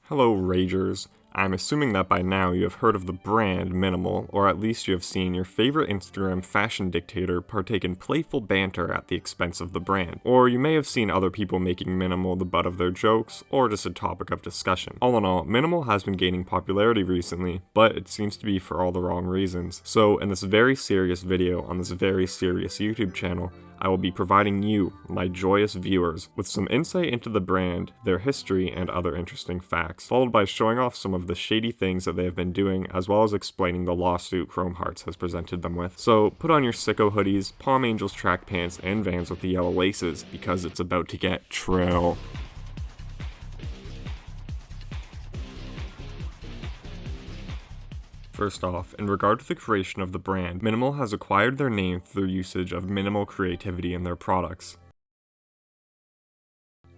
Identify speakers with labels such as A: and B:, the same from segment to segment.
A: Hello, Ragers. I'm assuming that by now you have heard of the brand mnml, or at least you have seen your favorite Instagram fashion dictator partake in playful banter at the expense of the brand. Or you may have seen other people making mnml the butt of their jokes, or just a topic of discussion. All in all, mnml has been gaining popularity recently, but it seems to be for all the wrong reasons. So in this very serious video on this very serious YouTube channel, I will be providing you, my joyous viewers, with some insight into the brand, their history, and other interesting facts, followed by showing off some of the shady things that they have been doing, as well as explaining the lawsuit Chrome Hearts has presented them with. So put on your sicko hoodies, Palm Angels track pants, and Vans with the yellow laces, because it's about to get trill. First off, in regard to the creation of the brand, mnml has acquired their name through usage of minimal creativity in their products.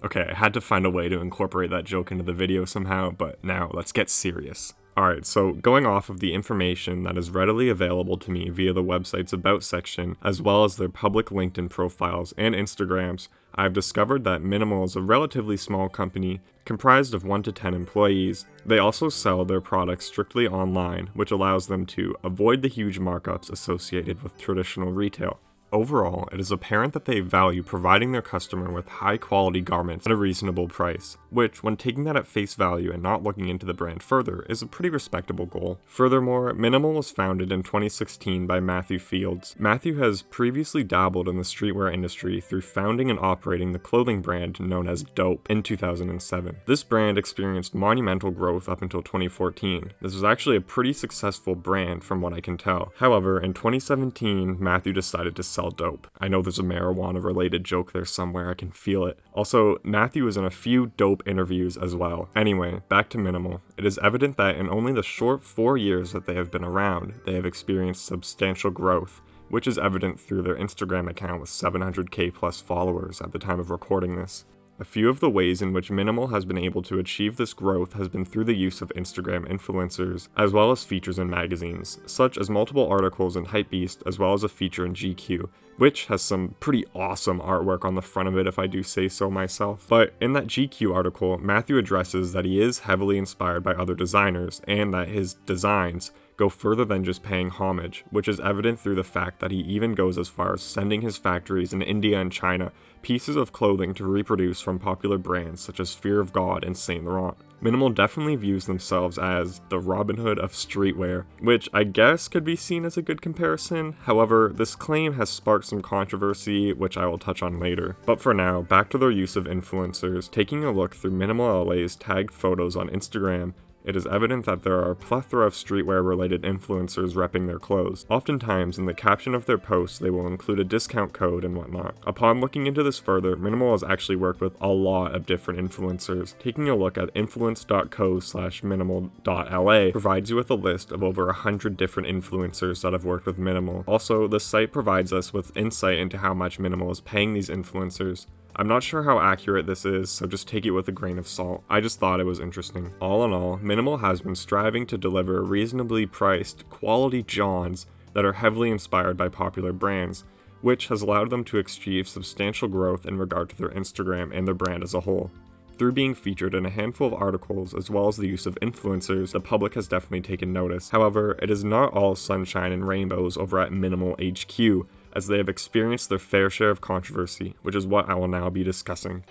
A: Okay, I had to find a way to incorporate that joke into the video somehow, but now let's get serious. Alright, so going off of the information that is readily available to me via the website's About section, as well as their public LinkedIn profiles and Instagrams, I've discovered that mnml is a relatively small company comprised of 1 to 10 employees. They also sell their products strictly online, which allows them to avoid the huge markups associated with traditional retail. Overall, it is apparent that they value providing their customer with high-quality garments at a reasonable price, which, when taking that at face value and not looking into the brand further, is a pretty respectable goal. Furthermore, mnml was founded in 2016 by Matthew Fields. Matthew has previously dabbled in the streetwear industry through founding and operating the clothing brand known as Dope in 2007. This brand experienced monumental growth up until 2014. This was actually a pretty successful brand from what I can tell. However, in 2017, Matthew decided to sell Dope. I know there's a marijuana related joke there somewhere, I can feel it. Also, Matthew was in a few Dope interviews as well. Anyway, back to mnml. It is evident that in only the short 4 years that they have been around, they have experienced substantial growth, which is evident through their Instagram account with 700k plus followers at the time of recording this. A few of the ways in which mnml has been able to achieve this growth has been through the use of Instagram influencers, as well as features in magazines, such as multiple articles in Hypebeast, as well as a feature in GQ, which has some pretty awesome artwork on the front of it if I do say so myself. But in that GQ article, Matthew addresses that he is heavily inspired by other designers, and that his designs go further than just paying homage, which is evident through the fact that he even goes as far as sending his factories in India and China pieces of clothing to reproduce from popular brands such as Fear of God and Saint Laurent. mnml definitely views themselves as the Robin Hood of streetwear, which I guess could be seen as a good comparison. However, this claim has sparked some controversy, which I will touch on later. But for now, back to their use of influencers. Taking a look through mnml.la's tagged photos on Instagram, it is evident that there are a plethora of streetwear-related influencers repping their clothes. Oftentimes, in the caption of their posts, they will include a discount code and whatnot. Upon looking into this further, mnml has actually worked with a lot of different influencers. Taking a look at influence.co/mnml.la provides you with a list of over 100 different influencers that have worked with mnml. Also, the site provides us with insight into how much mnml is paying these influencers. I'm not sure how accurate this is, so just take it with a grain of salt. I just thought it was interesting. All in all, mnml has been striving to deliver reasonably priced, quality johns that are heavily inspired by popular brands, which has allowed them to achieve substantial growth in regard to their Instagram and their brand as a whole. Through being featured in a handful of articles, as well as the use of influencers, the public has definitely taken notice. However, it is not all sunshine and rainbows over at mnml HQ, as they have experienced their fair share of controversy, which is what I will now be discussing.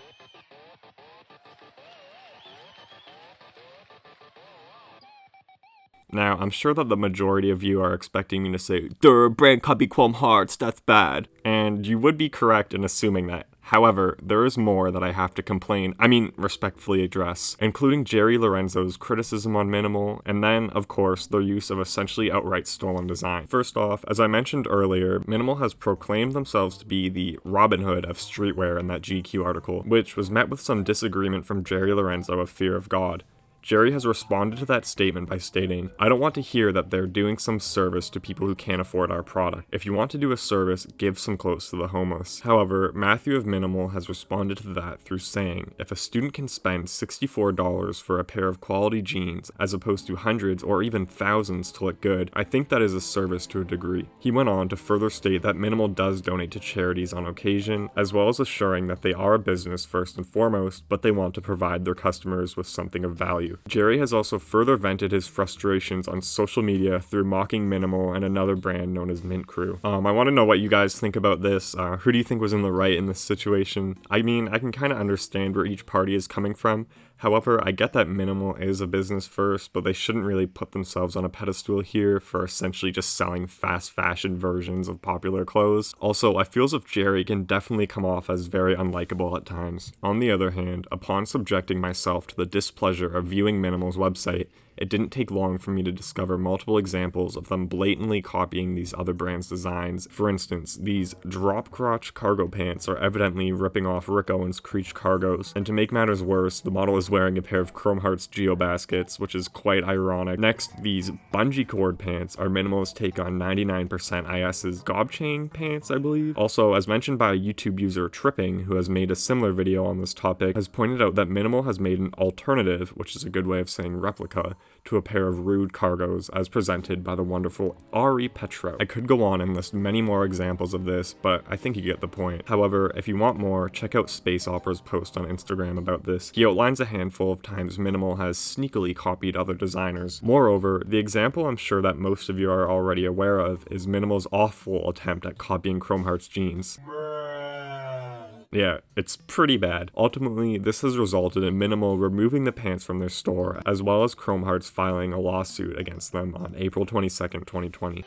A: Now, I'm sure that the majority of you are expecting me to say, "Durr, brand copy Chrome Hearts, that's bad." And you would be correct in assuming that. However, there is more that I have to respectfully address, including Jerry Lorenzo's criticism on mnml, and then, of course, their use of essentially outright stolen design. First off, as I mentioned earlier, mnml has proclaimed themselves to be the Robin Hood of streetwear in that GQ article, which was met with some disagreement from Jerry Lorenzo of Fear of God. Jerry has responded to that statement by stating, "I don't want to hear that they're doing some service to people who can't afford our product. If you want to do a service, give some clothes to the homeless." However, Matthew of mnml has responded to that through saying, if a student can spend $64 for a pair of quality jeans, as opposed to hundreds or even thousands to look good, I think that is a service to a degree. He went on to further state that mnml does donate to charities on occasion, as well as assuring that they are a business first and foremost, but they want to provide their customers with something of value. value. Jerry has also further vented his frustrations on social media through mocking Minimal and another brand known as Mint Crew. I want to know what you guys think about this. Who do you think was in the right in this situation? I mean, I can kind of understand where each party is coming from. However, I get that Minimal is a business first, but they shouldn't really put themselves on a pedestal here for essentially just selling fast fashion versions of popular clothes. Also, I feel as if Jerry can definitely come off as very unlikable at times. On the other hand, upon subjecting myself to the displeasure of viewing Minimal's website, it didn't take long for me to discover multiple examples of them blatantly copying these other brands' designs. For instance, these drop crotch cargo pants are evidently ripping off Rick Owens' Creech cargos, and to make matters worse, the model is wearing a pair of Chrome Hearts Geo baskets, which is quite ironic. Next, these bungee cord pants are Minimal's take on 99% IS's gob chain pants, I believe. Also, as mentioned by YouTube user Tripping, who has made a similar video on this topic, has pointed out that Minimal has made an alternative, which is a good way of saying replica, to a pair of rude cargos as presented by the wonderful Ari Petro. I could go on and list many more examples of this, but I think you get the point. However, if you want more, check out Space Opera's post on Instagram about this. He outlines a handful of times Minimal has sneakily copied other designers. Moreover, the example I'm sure that most of you are already aware of is Minimal's awful attempt at copying Chrome Hearts jeans. Yeah, it's pretty bad. Ultimately, this has resulted in Minimal removing the pants from their store, as well as Chrome Hearts filing a lawsuit against them on April 22nd, 2020.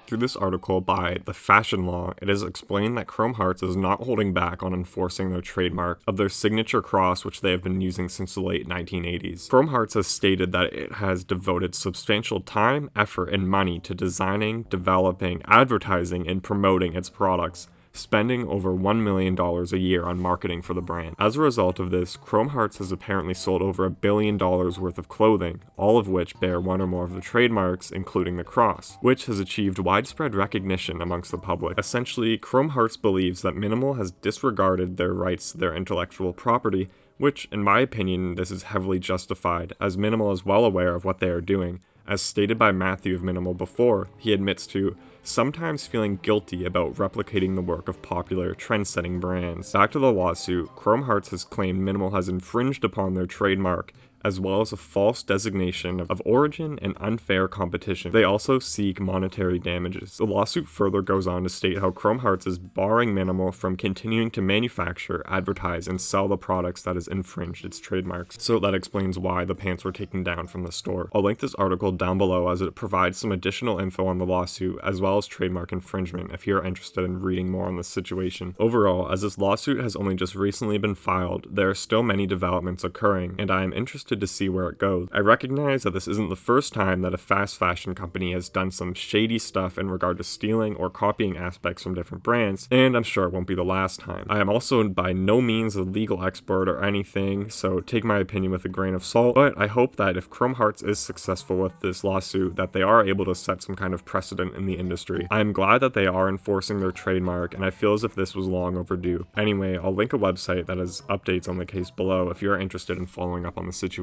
A: Through this article by The Fashion Law, it is explained that Chrome Hearts is not holding back on enforcing their trademark of their signature cross, which they have been using since the late 1980s. Chrome Hearts has stated that it has devoted substantial time, effort, and money to designing, developing, advertising, and promoting its products, spending over $1 million a year on marketing for the brand. As a result of this, Chrome Hearts has apparently sold over $1 billion worth of clothing, all of which bear one or more of the trademarks, including the cross, which has achieved widespread recognition amongst the public. Essentially, Chrome Hearts believes that Minimal has disregarded their rights to their intellectual property, which, in my opinion, this is heavily justified, as Minimal is well aware of what they are doing. As stated by Matthew of Minimal before, he admits to sometimes feeling guilty about replicating the work of popular, trend-setting brands. Back to the lawsuit, Chrome Hearts has claimed Minimal has infringed upon their trademark, as well as a false designation of origin and unfair competition. They also seek monetary damages. The lawsuit further goes on to state how Chrome Hearts is barring Minimal from continuing to manufacture, advertise, and sell the products that has infringed its trademarks. So that explains why the pants were taken down from the store. I'll link this article down below as it provides some additional info on the lawsuit, as well as trademark infringement if you're interested in reading more on this situation. Overall, as this lawsuit has only just recently been filed, there are still many developments occurring, and I am interested to see where it goes. I recognize that this isn't the first time that a fast fashion company has done some shady stuff in regard to stealing or copying aspects from different brands, and I'm sure it won't be the last time. I am also by no means a legal expert or anything, so take my opinion with a grain of salt, but I hope that if Chrome Hearts is successful with this lawsuit, that they are able to set some kind of precedent in the industry. I am glad that they are enforcing their trademark, and I feel as if this was long overdue. Anyway, I'll link a website that has updates on the case below if you're interested in following up on the situation.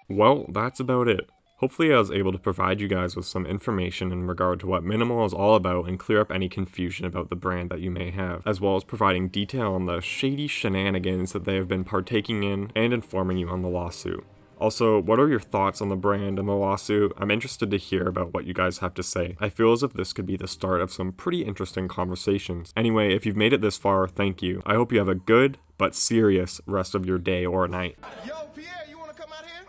A: Well, that's about it. Hopefully I was able to provide you guys with some information in regard to what Minimal is all about and clear up any confusion about the brand that you may have, as well as providing detail on the shady shenanigans that they have been partaking in and informing you on the lawsuit. Also, what are your thoughts on the brand and the lawsuit? I'm interested to hear about what you guys have to say. I feel as if this could be the start of some pretty interesting conversations. Anyway, if you've made it this far, thank you. I hope you have a good, but serious rest of your day or night.
B: Yo, Pierre, you wanna come out here?